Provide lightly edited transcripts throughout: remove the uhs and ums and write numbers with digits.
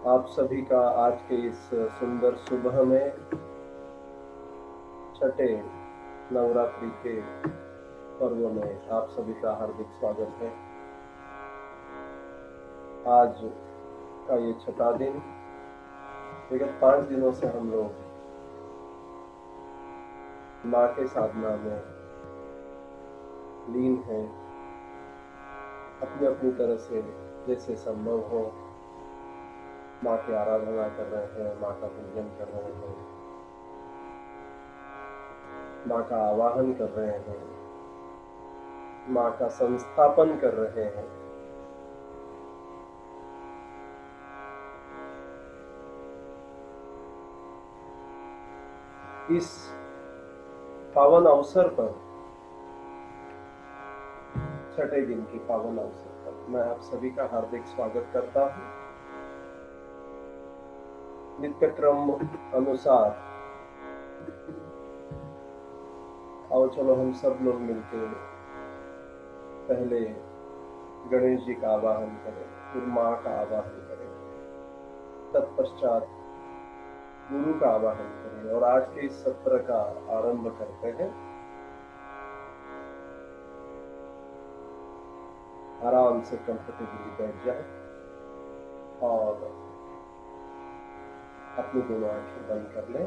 आप सभी का आज के इस सुंदर सुबह में छठे नवरात्रि के पर्व में आप सभी का हार्दिक स्वागत है। आज का ये छठा दिन, विगत 5 दिनों से हम लोग माँ के साधना में लीन हैं। अपनी अपनी तरह से जैसे संभव हो माँ की आराधना कर रहे हैं, माँ का पूजन कर रहे हैं, माँ का आवाहन कर रहे हैं, माँ का संस्थापन कर रहे हैं। इस पावन अवसर पर, छठे दिन के पावन अवसर पर मैं आप सभी का हार्दिक स्वागत करता हूँ। नित्य क्रम अनुसार आओ चलो हम सब लोग मिलकर पहले गणेश जी का आवाहन करें, फिर माँ का आवाहन करें, तत्पश्चात गुरु का आवाहन करें और आज के इस सत्र का आरंभ करते हैं। आराम से कंफर्टेबली बैठ जाए और अपनी दोनों आंखें बंद कर लें।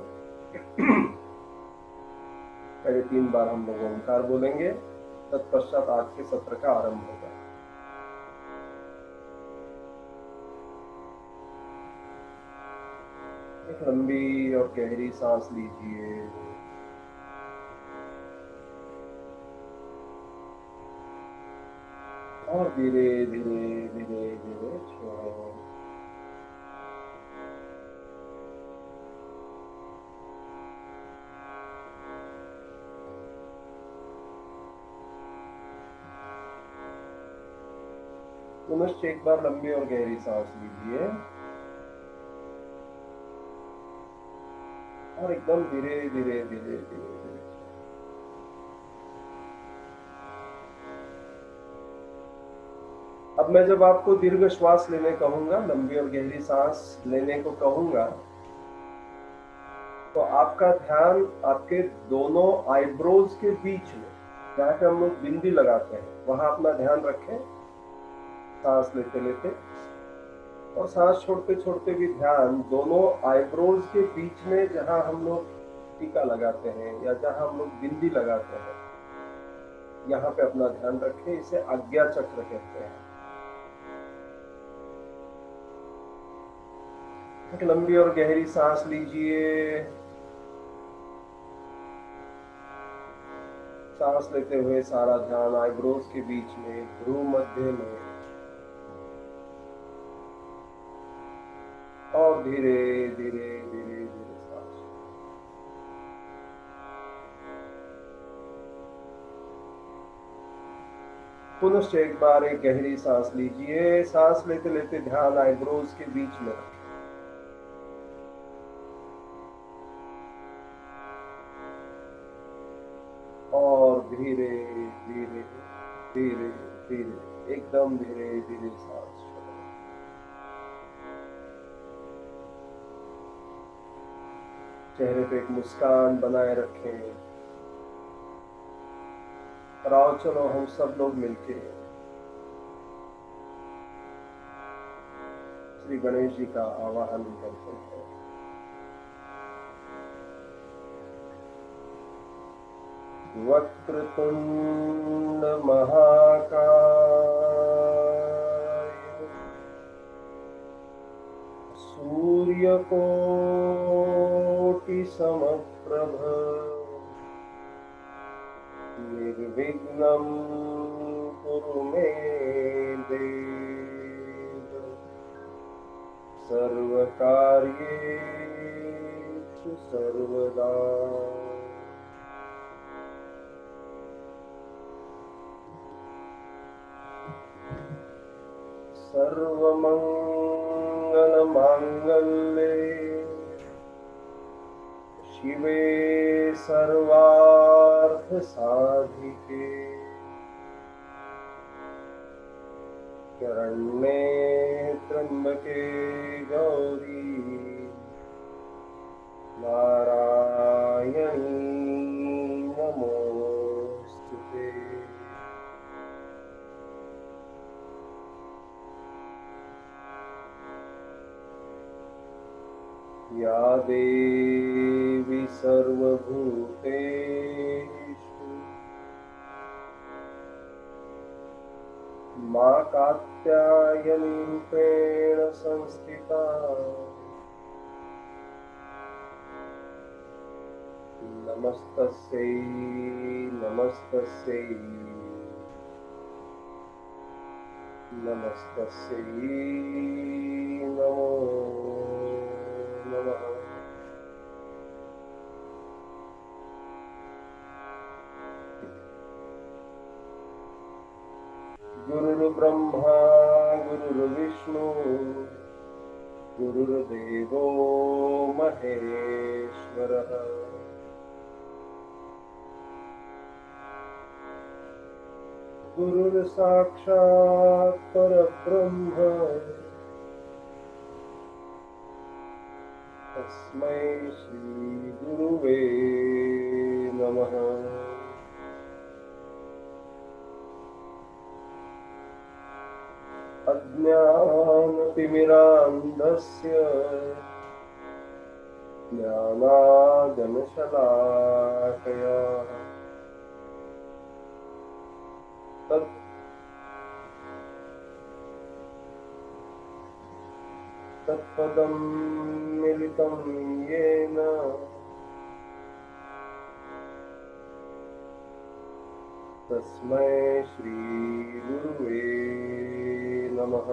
पहले 3 बार हम लोग ओंकार बोलेंगे, तत्पश्चात आज के सत्र का आरंभ होगा। एक लंबी और गहरी सांस लीजिए और धीरे धीरे धीरे धीरे छोड़ें। पुनश्च एक बार लंबी और गहरी सांस लीजिए और एकदम धीरे धीरे धीरे धीरे धीरे। अब मैं जब आपको दीर्घ श्वास लेने कहूंगा, लंबी और गहरी सांस लेने को कहूंगा, तो आपका ध्यान आपके दोनों आईब्रोज के बीच में, जहाँ पे हम लोग बिंदी लगाते हैं, वहां अपना ध्यान रखें। सांस लेते लेते और सांस छोड़ते छोड़ते भी ध्यान दोनों आईब्रोज के बीच में, जहां हम लोग टीका लगाते हैं या जहां हम लोग बिंदी लगाते हैं, यहाँ पे अपना ध्यान रखें। इसे आज्ञा चक्र कहते हैं। एक लंबी और गहरी सांस लीजिए। सांस लेते हुए सारा ध्यान आईब्रोज के बीच में, भ्रू मध्य में, और धीरे धीरे धीरे धीरे सांस। पुनश्च एक बार एक गहरी सांस लीजिए। सांस लेते लेते ध्यान आईब्रोज के बीच में रखें और धीरे धीरे धीरे धीरे एकदम धीरे धीरे सांस छोड़ें। चेहरे पे एक मुस्कान बनाए रखें। और आओ चलो हम सब लोग मिलके श्री गणेश जी का आवाहन करते हैं। वक्रतुंड महाकाय, सूर्यकोटि समप्रभ, निर्विघ्नं कुरु मे देव, सर्वकार्येषु सर्वदा। सर्वमंगलमांगल्ये शिवे सर्वार्थसाधिके शरण्ये त्र्यंबके गौरी नारायणी नमोस्तुते। या देवी सर्वभूतेषु मा कात्यायनी रूपेण संस्थिता नमस्तस्यै नमस्तस्यै नमस्तस्यै नमो नमः। गुरुर्ब्रह्मा गुरुर्विष्णु गुरुर्देवो महेश्वरः। गुरुर्साक्षात् परब्रह्म तस्मै श्री गुरुवे नमः। अज्ञानतिमिरान्धस्य ज्ञानाञ्जनशलाकया तत्पदं मिलितं येन तस्मै श्री गुरुवे नमः।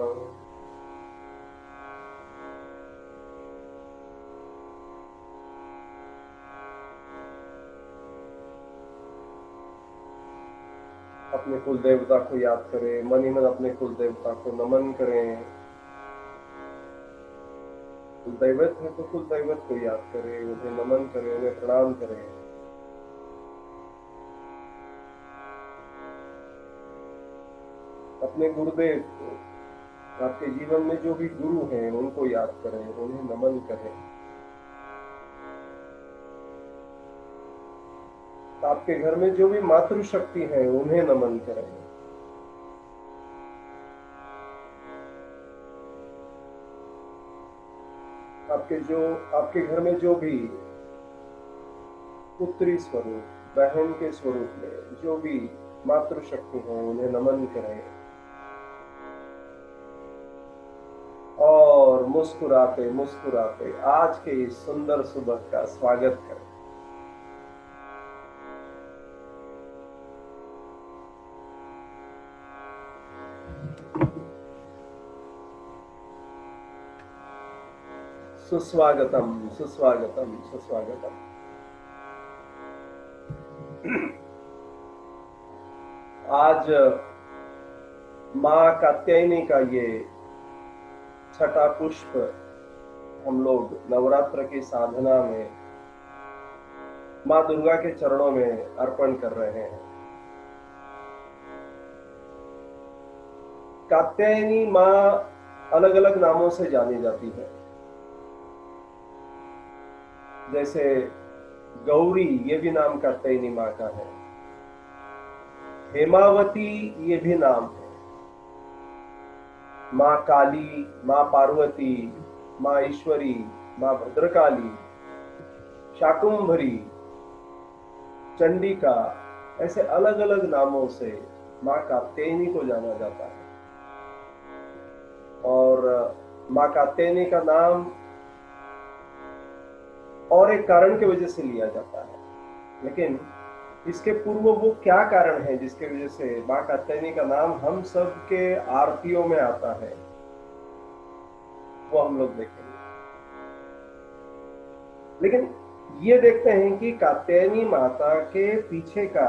अपने कुल देवता को याद करें, मन ही मन अपने कुल देवता को नमन करें। कुल दैवत है तो कुल दैवत को याद करें, उन्हें नमन करें, उन्हें प्रणाम करें। अपने गुरुदेव को, आपके जीवन में जो भी गुरु हैं उनको याद करें, उन्हें नमन करें। आपके घर में जो भी मातृशक्ति है उन्हें नमन करें। आपके घर में जो भी पुत्री स्वरूप, बहन के स्वरूप में जो भी मातृशक्ति है उन्हें नमन करें और मुस्कुराते मुस्कुराते आज के इस सुंदर सुबह का स्वागत करें। सुस्वागतम सुस्वागतम सुस्वागतम। आज माँ कात्यायनी का ये छठा पुष्प हम लोग नवरात्र की साधना में माँ दुर्गा के चरणों में अर्पण कर रहे हैं। कात्यायनी माँ अलग अलग नामों से जानी जाती है। जैसे गौरी, ये भी नाम कात्यायनी माँ का है। हेमावती, ये भी नाम है। माँ काली, माँ पार्वती, माँ ईश्वरी, माँ भद्रकाली, शाकुंभरी, चंडिका, ऐसे अलग अलग नामों से माँ कात्यायनी को जाना जाता है। और माँ कात्यायनी का नाम और एक कारण की वजह से लिया जाता है, लेकिन इसके पूर्व वो क्या कारण है जिसके वजह से माँ कात्यायनी का नाम हम सब के आरतियों में आता है, वो हम लोग देखेंगे। लेकिन ये देखते हैं कि कात्यायनी माता के पीछे का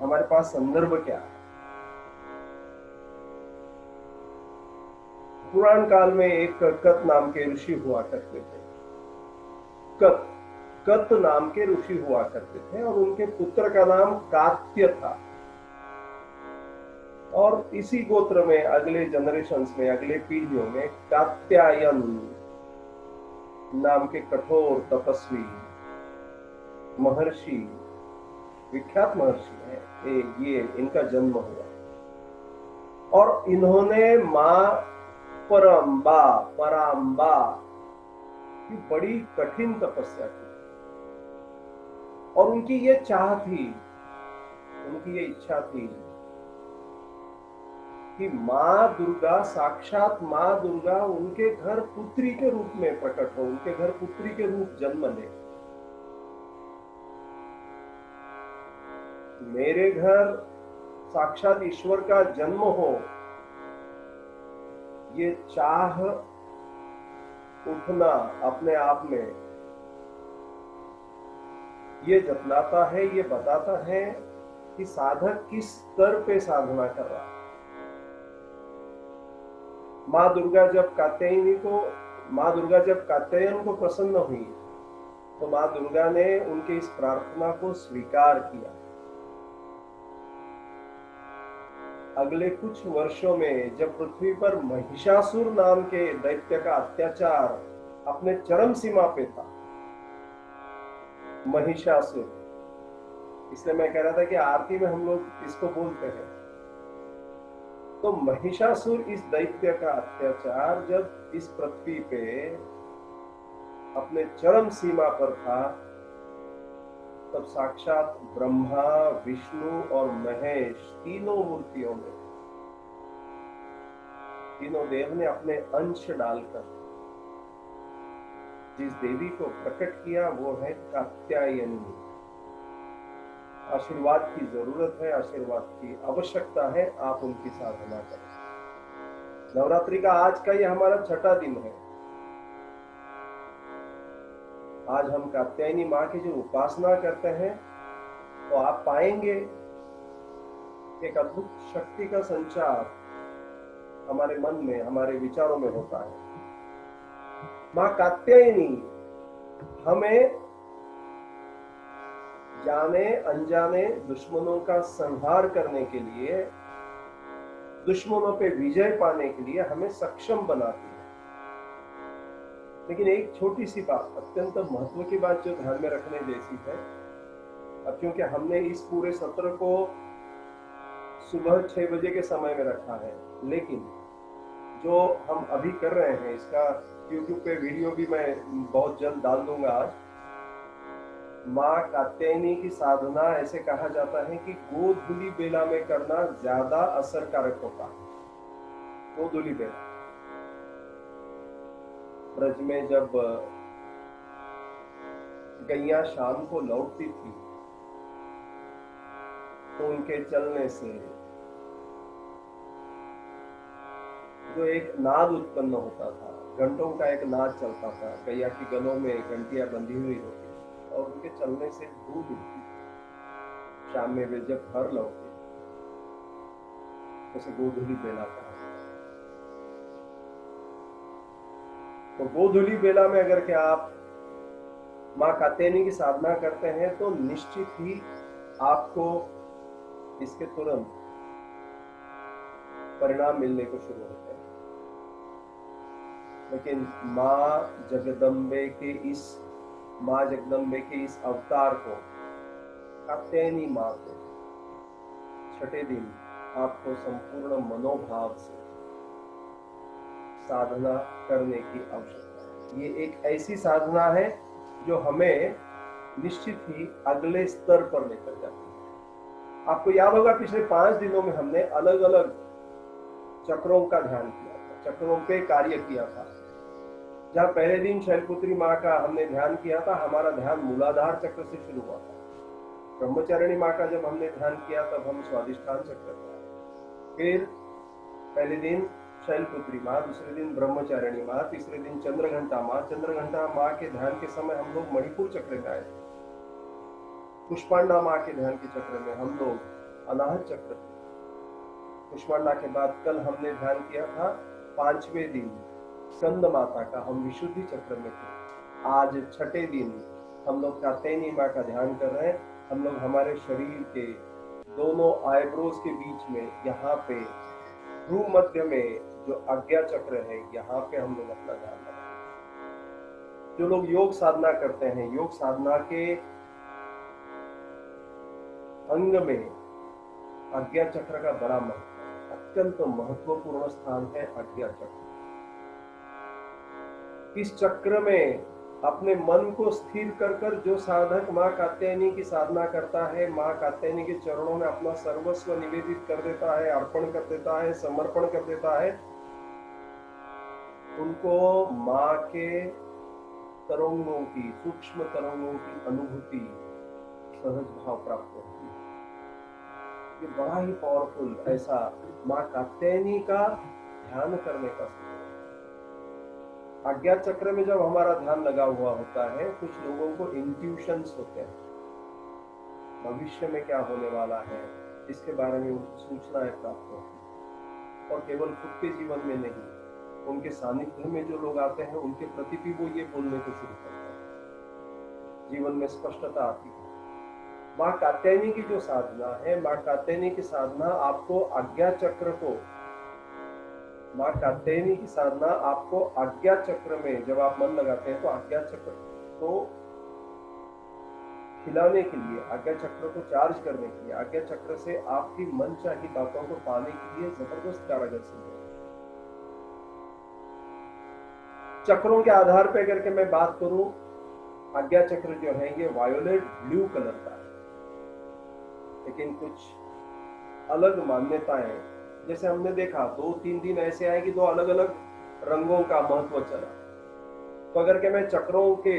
हमारे पास संदर्भ क्या है। पुराण काल में एक कत नाम के ऋषि हुआ करते थे। कत नाम के ऋषि हुआ करते थे और उनके पुत्र का नाम कात्य था। और इसी गोत्र में अगले जनरेशंस में, अगले पीढ़ियों में कात्यायन नाम के कठोर तपस्वी महर्षि, विख्यात महर्षि है ये इनका जन्म हुआ। और इन्होंने मां पराम्बा की बड़ी कठिन तपस्या की, और उनकी ये चाह थी, उनकी ये इच्छा थी कि मां दुर्गा, साक्षात मां दुर्गा उनके घर पुत्री के रूप में प्रकट हो, उनके घर पुत्री के रूप जन्म ले। मेरे घर साक्षात ईश्वर का जन्म हो, ये चाह उठना अपने आप में ये जतलाता है, ये बताता है कि साधक किस स्तर पे साधना कर रहा है। मां दुर्गा जब कात्यायन को प्रसन्न हुई तो मां दुर्गा ने उनके इस प्रार्थना को स्वीकार किया। अगले कुछ वर्षों में जब पृथ्वी पर महिषासुर नाम के दैत्य का अत्याचार अपने चरम सीमा पे था, महिषासुर, इसलिए मैं कह रहा था कि आरती में हम लोग इसको बोलते हैं, तो महिषासुर इस दैत्य का अत्याचार जब इस पृथ्वी पे अपने चरम सीमा पर था, तब साक्षात ब्रह्मा, विष्णु और महेश तीनों मूर्तियों में, तीनों देव ने अपने अंश डालकर जिस देवी को प्रकट किया वो है कात्यायनी। आशीर्वाद की जरूरत है, आशीर्वाद की आवश्यकता है, आप उनकी साधना करें। नवरात्रि का आज का ये हमारा छठा दिन है। आज हम कात्यायनी माँ की जो उपासना करते हैं तो आप पाएंगे एक अद्भुत शक्ति का संचार हमारे मन में, हमारे विचारों में होता है। माँ कात्यायनी हमें जाने अनजाने दुश्मनों का संहार करने के लिए, दुश्मनों पे विजय पाने के लिए हमें सक्षम बनाती है। लेकिन एक छोटी सी बात, अत्यंत महत्व की बात जो ध्यान में रखने जैसी है, अब क्योंकि हमने इस पूरे सत्र को सुबह 6 बजे के समय में रखा है, लेकिन जो हम अभी कर रहे हैं इसका YouTube पे वीडियो भी मैं बहुत जल्द डाल दूंगा आज। माँ कात्यायनी की साधना ऐसे कहा जाता है कि गोधूलि बेला में करना ज्यादा असरकारक होता है। गोधूलि बेला, ब्रज में जब गैया शाम को लौटती थी तो उनके चलने से जो एक नाद उत्पन्न होता था, घंटों का एक नाद चलता था, गैया की गलों में घंटियां बंधी हुई होती और उनके चलने से धूल उठती। शाम में वे जब घर लौटे उसे गोधूलि बेला कहा। तो गोधूलि बेला में अगर क्या आप माँ कात्यायनी की साधना करते हैं तो निश्चित ही आपको इसके तुरंत परिणाम मिलने को शुरू होते हैं। लेकिन माँ जगदम्बे के इस अवतार को, कात्यायनी माँ को, छठे दिन आपको संपूर्ण मनोभाव से साधना करने की आवश्यकता है। ये एक ऐसी साधना है जो हमें निश्चित ही अगले स्तर पर लेकर जाती है। आपको याद होगा पिछले 5 दिनों में हमने अलग अलग चक्रों का ध्यान किया था, चक्रों पे कार्य किया था। जहाँ पहले दिन शैलपुत्री माँ का हमने ध्यान किया था, हमारा ध्यान मूलाधार चक्र से शुरू हुआ था। ब्रह्मचारिणी माँ का जब हमने ध्यान किया तब हम स्वादिष्ठान चक्र पे आए। फिर पहले दिन शैलपुत्री माँ, दूसरे दिन ब्रह्मचारिणी माँ, तीसरे दिन चंद्रघंटा माँ। चंद्रघंटा माँ के ध्यान के समय हम लोग मणिपुर चक्र में आए थे। पुष्पांडा माँ के ध्यान के चक्र में हम लोग अनाहत चक्र थे। पुष्पांडा के बाद कल हमने ध्यान किया था 5वें दिन स्कंद माता का, हम विशुद्धि चक्र में थे। आज छठे दिन हम लोग कात्यायनी माँ का ध्यान कर रहे हैं। हम लोग हमारे शरीर के दोनों आईब्रोज के बीच में, यहाँ पे भ्रू मध्य में जो आज्ञा चक्र है, यहाँ पे हम लोग अपना ध्यान लगाएं। जो लोग योग साधना करते हैं, योग साधना के अंग में आज्ञा चक्र का बड़ा महत्व है, अत्यंत महत्वपूर्ण स्थान है आज्ञा चक्र। इस चक्र में अपने मन को स्थिर कर कर जो साधक माँ कात्यायनी की साधना करता है, माँ कात्यायनी के चरणों में अपना सर्वस्व निवेदित कर देता है, अर्पण कर देता है, समर्पण कर देता है, उनको माँ के तरंगों की, सूक्ष्म तरंगों की अनुभूति सहज भाव प्राप्त होती है। ये बड़ा ही पावरफुल ऐसा माँ कात्यायनी का ध्यान करने का समय। आज्ञा चक्र में जब हमारा ध्यान लगा हुआ होता है, कुछ लोगों को इंट्यूशंस होते हैं, भविष्य में क्या होने वाला है इसके बारे में उनको सूचनाएं प्राप्त होती है। और केवल खुद के जीवन में नहीं, उनके सानिध्य में जो लोग आते हैं उनके प्रति भी वो ये बोलने को शुरू करते हैं, जीवन में स्पष्टता आती है। माँ कात्यायनी की जो साधना है, माँ कात्यायनी की साधना आपको आज्ञा चक्र को, माँ कात्यायनी की साधना आपको आज्ञा चक्र में जब आप मन लगाते हैं तो आज्ञा चक्र को खिलाने के लिए, आज्ञा चक्र को चार्ज करने के लिए, आज्ञा चक्र से आपकी मनचाही बातों को पाने के लिए जबरदस्त कारागर सिद्ध है। चक्रों के आधार पर करके मैं बात करूं, आज्ञा चक्र जो है ये वायोलेट ब्लू कलर का है, लेकिन कुछ अलग मान्यताएं, जैसे हमने देखा 2-3 दिन ऐसे आए कि 2 अलग अलग रंगों का महत्व चला। तो अगर के मैं चक्रों के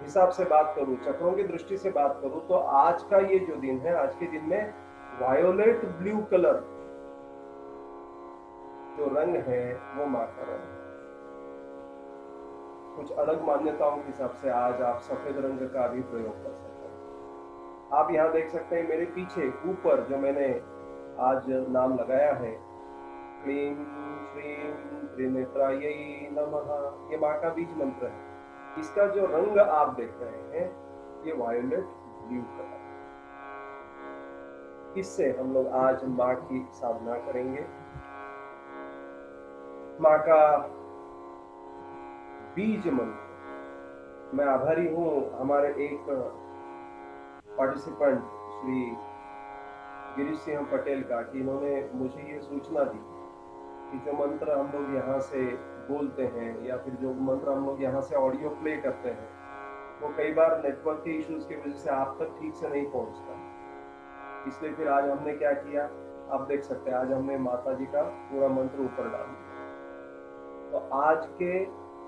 हिसाब से बात करूं, चक्रों की दृष्टि से बात करूं, तो आज का ये जो दिन है, आज के दिन में वायोलेट ब्लू कलर जो रंग है वो मां का रंग है। कुछ अलग मान्यताओं के हिसाब से आज आप सफेद रंग का भी प्रयोग कर सकते हैं। आप यहाँ देख सकते हैं मेरे पीछे ऊपर जो मैंने आज नाम लगाया है, क्लीं श्रीं त्रिनेत्रायै नमः, ये माँ का बीज मंत्र है। इसका जो रंग आप देख रहे हैं ये वायोलेट ब्लू कलर, इससे हम लोग आज माँ की साधना करेंगे। माँ का बीज मंत्र, मैं आभारी हूँ हमारे एक पार्टिसिपेंट श्री गिरीश सिंह पटेल का, कि इन्होंने मुझे ये सूचना दी कि जो मंत्र हम लोग यहाँ से बोलते हैं या फिर जो मंत्र हम लोग यहाँ से ऑडियो प्ले करते हैं वो कई बार नेटवर्क के इश्यूज की वजह से आप तक ठीक से नहीं पहुँचता। इसलिए फिर आज हमने क्या किया, आप देख सकते हैं, आज हमने माता जी का पूरा मंत्र ऊपर डाल दिया। तो आज के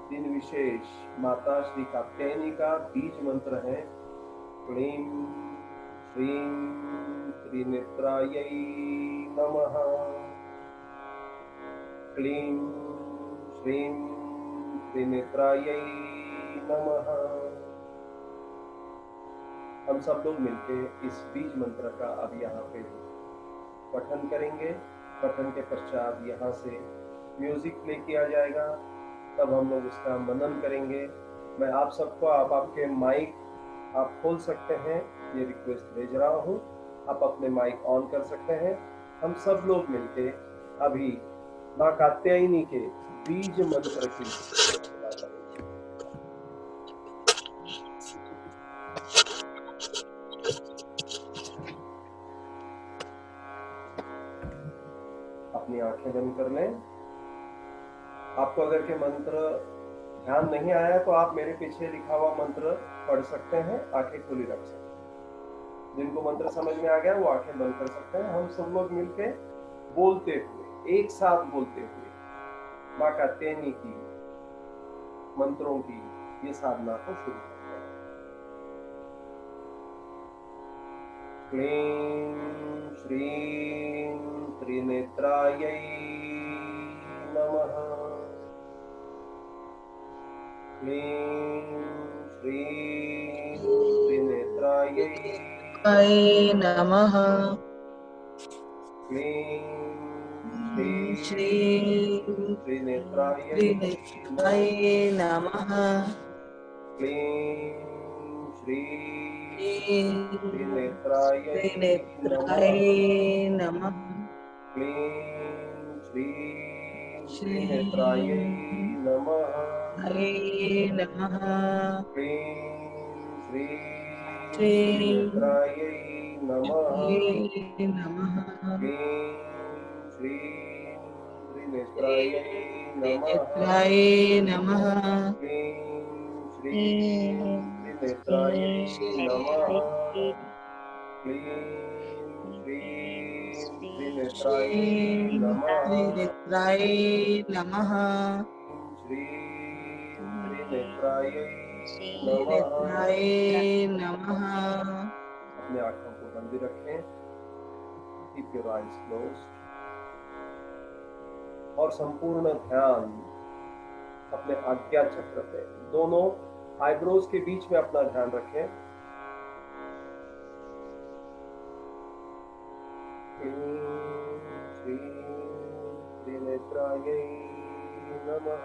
दिन विशेष माता श्री कात्यायनी का बीज मंत्र है क्लीं श्रीं त्रिनेत्रायै नमः, क्लीं श्रीं त्रिनेत्रायै नमः। हम सब लोग मिलके इस बीज मंत्र का अब यहाँ पे पठन करेंगे। पठन के पश्चात यहाँ से म्यूजिक प्ले किया जाएगा, तब हम लोग उसका मनन करेंगे। मैं आप सबको, आप आपके माइक आप खोल सकते हैं, ये रिक्वेस्ट भेज रहा हूँ, आप अपने माइक ऑन कर सकते हैं। हम सब लोग मिलके अभी माँ कात्यायनी के बीज मंत्र की अपनी आंखें बंद कर लें। आपको अगर के मंत्र ध्यान नहीं आया तो आप मेरे पीछे लिखा हुआ मंत्र पढ़ सकते हैं, आंखें खुली रख सकते हैं। जिनको मंत्र समझ में आ गया वो आंखें बंद कर सकते हैं। हम सब लोग मिलके बोलते हुए, एक साथ बोलते हुए माँ कात्यायनी की मंत्रों की ये साधना को शुरू करते हैं। क्लीं श्रीं त्रिनेत्रायै नमः, क्लीं श्रीं त्रिनेत्रायै नमः, क्लीं श्रीं त्रिनेत्रायै नमः, क्लीं त्रिनेत्रायै नमः। क्लीं श्रीं त्रिनेत्रायै नमः। नमः। क्लीं श्रीं त्रिनेत्रायै त्रिनेत्रायै नमः। नमः। क्लीं श्रीं त्रिनेत्रायै नमः। नमः। क्लीं श्रीं त्रिनेत्रायै नमः। क्लीं श्रीं त्रिनेत्रायै नमः। नमः। श्रीं त्रिनेत्रायै नमः। नमः। अपने आंखों को बंद रखें। कीप योर आईज क्लोज्ड और संपूर्ण ध्यान अपने आज्ञा चक्र पे, दोनों आईब्रोज के बीच में अपना ध्यान रखें। श्री त्रिनेत्रायै नमः।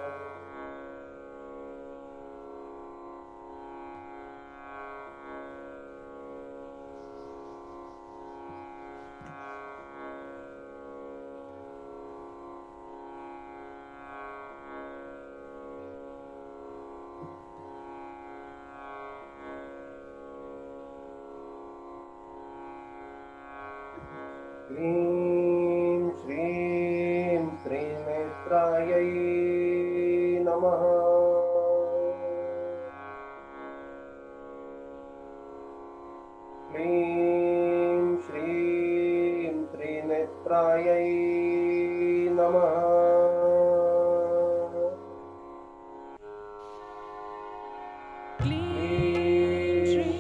क्लीं श्रीं त्रिनेत्रायै नमः। क्लीं श्रीं त्रिनेत्रायै नमः। क्लीं श्रीं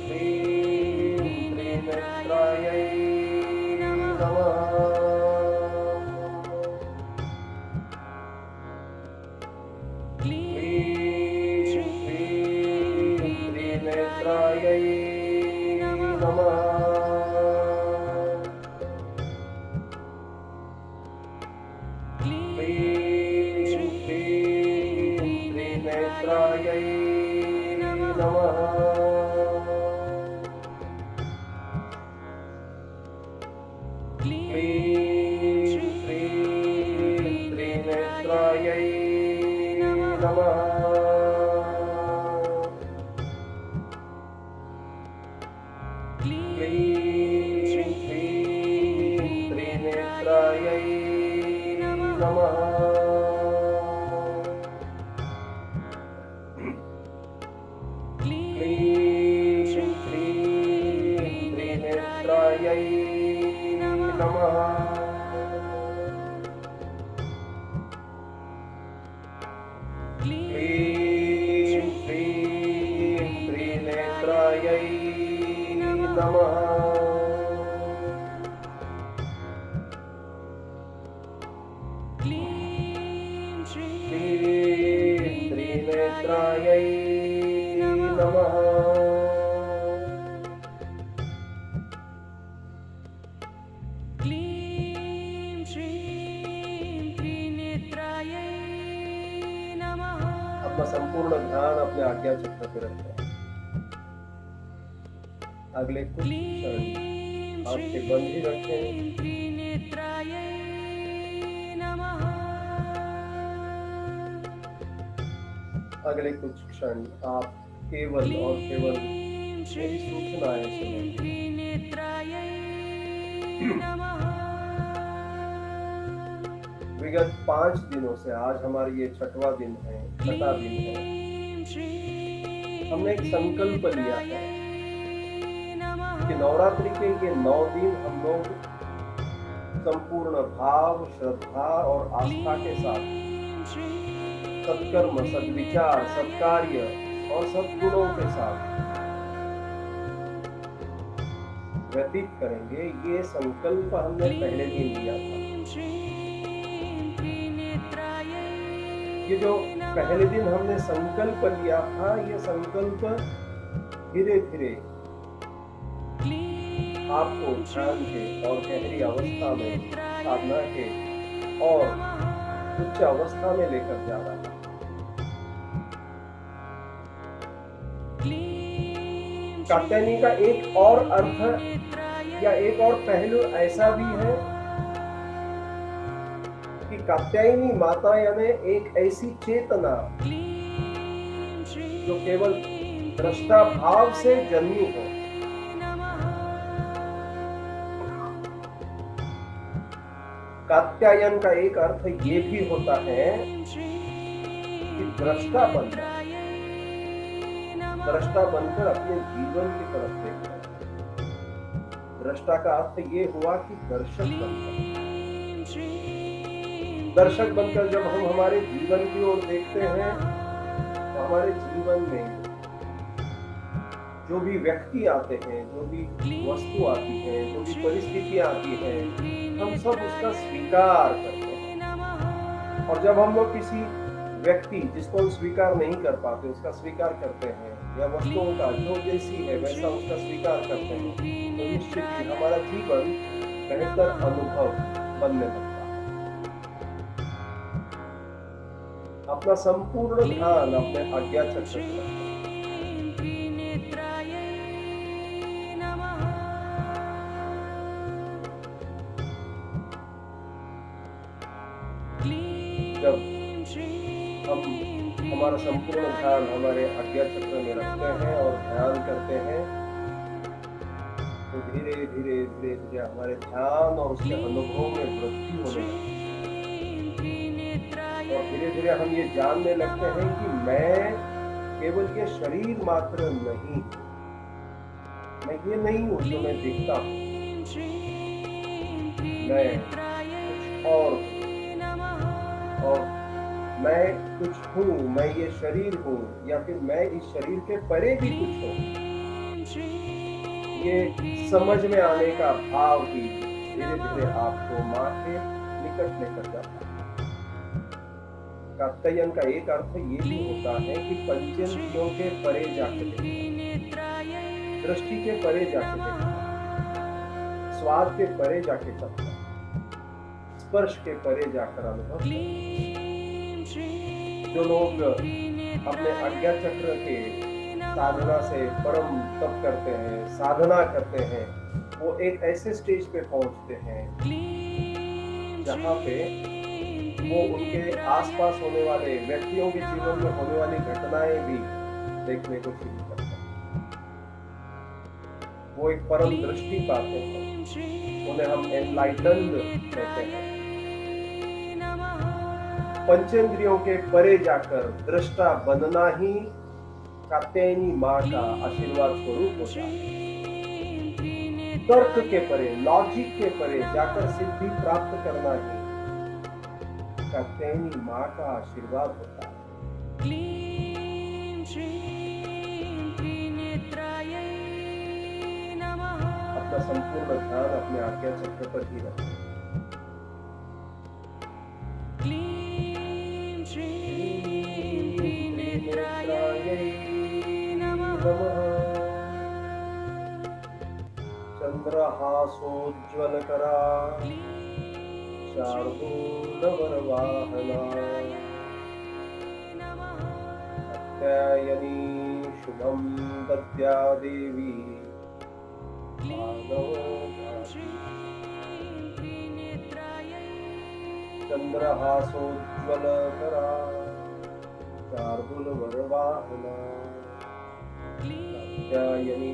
त्रिनेत्रायै नमः। क्लीं श्रीं त्रिनेत्रायै नमः। क्लीं श्रीं त्रिनेत्रायै नमः। क्लीं श्रीं त्रिनेत्रायै नमः। क्लीं श्रीं त्रिनेत्रायै नमः। क्लीं श्रीं त्रिनेत्रायै नमः। क्लीं श्रीं त्रिनेत्रायै नमः। क्लीं श्रीं त्रिनेत्रायै नमः। क्लीं श्रीं त्रिनेत्रायै नमः। अपना संपूर्ण ध्यान अपने आज्ञा चक्र पे रखें। अगले कुछ क्षण आंखें बंद ही रखें। त्रिनेत्रायै नमः। अगले कुछ क्षण आप केवल और केवल मेरी सूचनाएं सुनें। त्रिनेत्रायै नमः। विगत 5 दिनों से आज हमारी ये छठवां दिन है, छठा दिन है। हमने एक संकल्प लिया है कि नवरात्रि के ये 9 दिन हम लोग संपूर्ण भाव, श्रद्धा और आस्था के साथ सत्कर्म, सद्विचार, सत्कार्य और सद्गुणों के साथ व्यतीत करेंगे। ये संकल्प हमने पहले दिन लिया था। ये जो पहले दिन हमने संकल्प लिया था, ये संकल्प धीरे धीरे आपको ध्यान के और गहरी अवस्था में, साधना के और उच्च अवस्था में लेकर जा रहा है। कात्यायनी का एक और अर्थ या एक और पहलू ऐसा भी है कि कात्यायनी माता यानी एक ऐसी चेतना जो केवल दृष्टा भाव से जन्मी हो। कात्यायन का एक अर्थ ये भी होता है कि दृष्टा बनना, दृष्टा बनकर अपने जीवन की तरफ देखना। दृष्टा का अर्थ ये हुआ कि दर्शक बनकर, दर्शक बनकर जब हम हमारे जीवन की ओर देखते हैं तो हमारे जीवन में जो भी व्यक्ति आते हैं, जो भी वस्तु आती है, जो भी परिस्थितियां आती है, हम सब उसका स्वीकार करते हैं। और जब हम लोग किसी व्यक्ति जिसको हम स्वीकार नहीं कर पाते उसका स्वीकार करते हैं, या वस्तुओं का जो जैसी है वैसा उसका स्वीकार करते हैं, तो निश्चित ही हमारा जीवन बेहतर अनुभव बनने लगता है। अपना संपूर्ण ध्यान अपने आज्ञा चक्र पर रखें। जब हम हमारा संपूर्ण ध्यान हमारे आज्ञा चक्र में रखते हैं और ध्यान करते हैं तो धीरे धीरे धीरे धीरे हमारे ध्यान और उसके अनुभव में वृद्धि होने लगती है। और धीरे धीरे हम ये जानने लगते हैं कि मैं केवल ये शरीर मात्र नहीं, मैं ये नहीं हूँ जो मैं दिखता हूँ, मैं कुछ और मैं कुछ हूँ, मैं ये शरीर हूँ, या फिर मैं इस शरीर के परे भी कुछ हूँ। ये समझ में आने का भाव ही धीरे धीरे आपको माँ के निकट लेकर जाता है। कात्यायन का एक अर्थ ये भी होता है कि पंचेंद्रियों के परे जाके देखना, दृष्टि के परे जाके देखना, स्वाद के परे जाके चलना, स्पर्श के परे जाकर अनुभव करना। जो लोग अपने आज्ञा चक्र के साधना से परम तप करते हैं, साधना करते हैं, वो एक ऐसे स्टेज पे पहुंचते हैं जहाँ पे वो उनके आसपास होने वाले व्यक्तियों के जीवन में होने वाली घटनाएं भी देखने को शुरू करते हैं। वो एक परम दृष्टि पाते हैं, उन्हें हम एनलाइटन्ड कहते हैं। पंचेंद्रियों के परे जाकर दृष्टा बनना ही कात्यायनी माँ का आशीर्वाद स्वरूप होता है। तर्क के परे, लॉजिक के परे जाकर सिद्धि प्राप्त करना ही कात्यायनी माँ का आशीर्वाद होता है। अपना संपूर्ण ध्यान अपने आज्ञा चक्र पर ही रखें। चंद्रहासोज्ज्वलकरा शार्दूलवरवाहना कात्यायनी शुभं दद्या देवी चंद्रहासोज्ज्वलकरा शार्दूलवरवाहना कात्यायनी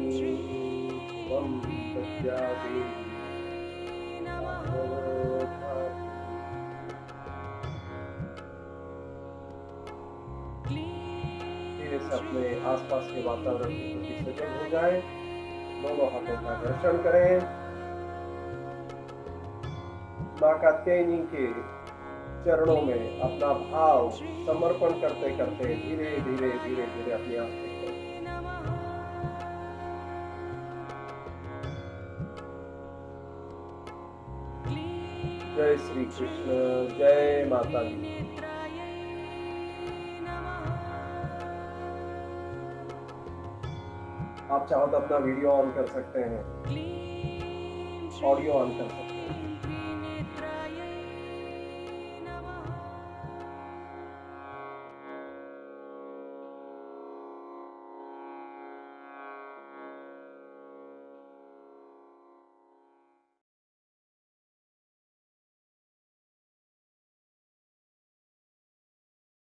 शुभं दद्या देवी। धीरे से अपने आसपास के वातावरण के प्रति सजग हो जाए, दोनों हाथों का दर्शन करें। माँ कात्यायनी के चरणों में अपना भाव समर्पण करते करते धीरे धीरे धीरे धीरे अपनी आंखें खोलें। जय श्री कृष्ण, जय माता दी। आप चाहो तो अपना वीडियो ऑन कर सकते हैं, ऑडियो ऑन कर सकते हैं।